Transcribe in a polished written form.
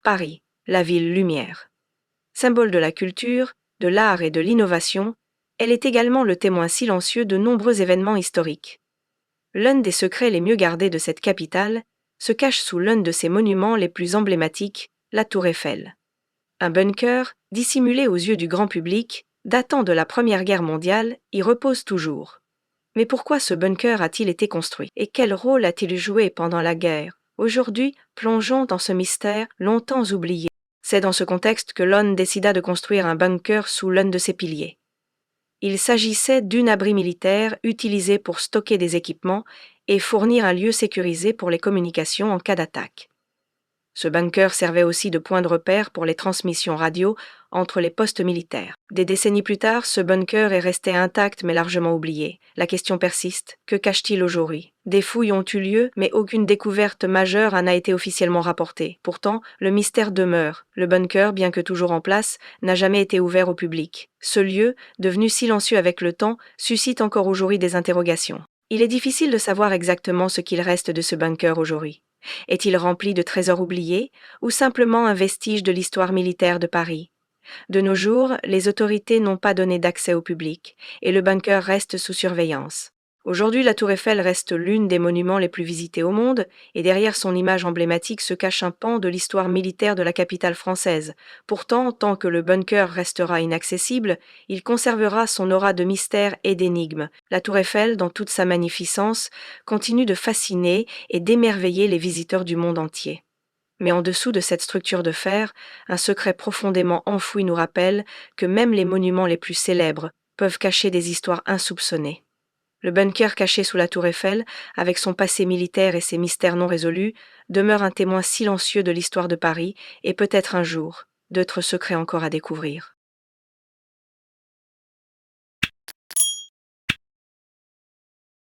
Paris, la ville lumière. Symbole de la culture, de l'art et de l'innovation, elle est également le témoin silencieux de nombreux événements historiques. L'un des secrets les mieux gardés de cette capitale se cache sous l'un de ses monuments les plus emblématiques, la Tour Eiffel. Un bunker, dissimulé aux yeux du grand public, datant de la Première Guerre mondiale, y repose toujours. Mais pourquoi ce bunker a-t-il été construit? Et quel rôle a-t-il joué pendant la guerre? Aujourd'hui, plongeons dans ce mystère longtemps oublié. C'est dans ce contexte que l'ONU décida de construire un bunker sous l'un de ses piliers. Il s'agissait d'un abri militaire utilisé pour stocker des équipements et fournir un lieu sécurisé pour les communications en cas d'attaque. Ce bunker servait aussi de point de repère pour les transmissions radio entre les postes militaires. Des décennies plus tard, ce bunker est resté intact mais largement oublié. La question persiste. Que cache-t-il aujourd'hui? Des fouilles ont eu lieu, mais aucune découverte majeure n'a été officiellement rapportée. Pourtant, le mystère demeure. Le bunker, bien que toujours en place, n'a jamais été ouvert au public. Ce lieu, devenu silencieux avec le temps, suscite encore aujourd'hui des interrogations. Il est difficile de savoir exactement ce qu'il reste de ce bunker aujourd'hui. Est-il rempli de trésors oubliés ou simplement un vestige de l'histoire militaire de Paris? De nos jours, les autorités n'ont pas donné d'accès au public et le bunker reste sous surveillance. Aujourd'hui, la Tour Eiffel reste l'une des monuments les plus visités au monde et derrière son image emblématique se cache un pan de l'histoire militaire de la capitale française. Pourtant, tant que le bunker restera inaccessible, il conservera son aura de mystère et d'énigme. La Tour Eiffel, dans toute sa magnificence, continue de fasciner et d'émerveiller les visiteurs du monde entier. Mais en dessous de cette structure de fer, un secret profondément enfoui nous rappelle que même les monuments les plus célèbres peuvent cacher des histoires insoupçonnées. Le bunker caché sous la Tour Eiffel, avec son passé militaire et ses mystères non résolus, demeure un témoin silencieux de l'histoire de Paris et peut-être un jour d'autres secrets encore à découvrir.